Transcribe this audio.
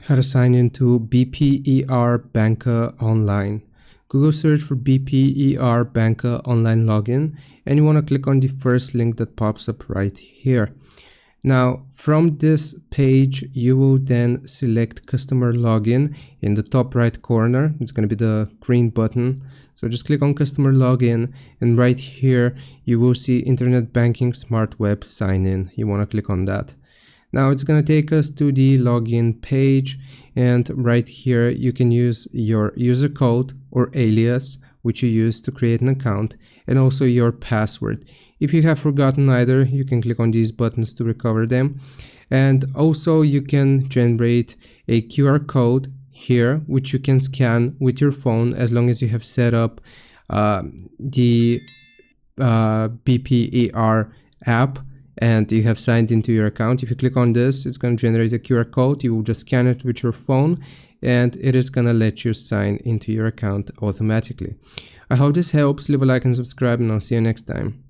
How to sign into BPER Banca online. Google search for BPER Banca online login, and you want to click on the first link that pops up right here. Now, from this page, you will then select customer login in the top right corner. It's going to be the green button. So just click on customer login, and right here, you will see internet banking smart web sign in. You want to click on that. Now it's going to take us to the login page, and right here you can use your user code or alias which you use to create an account, and also your password. If you have forgotten either, you can click on these buttons to recover them. And also you can generate a QR code here which you can scan with your phone as long as you have set up the BPER app and you have signed into your account. If you click on this, it's going to generate a QR code. You will just scan it with your phone and it is going to let you sign into your account automatically. I hope this helps. Leave a like and subscribe, and I'll see you next time.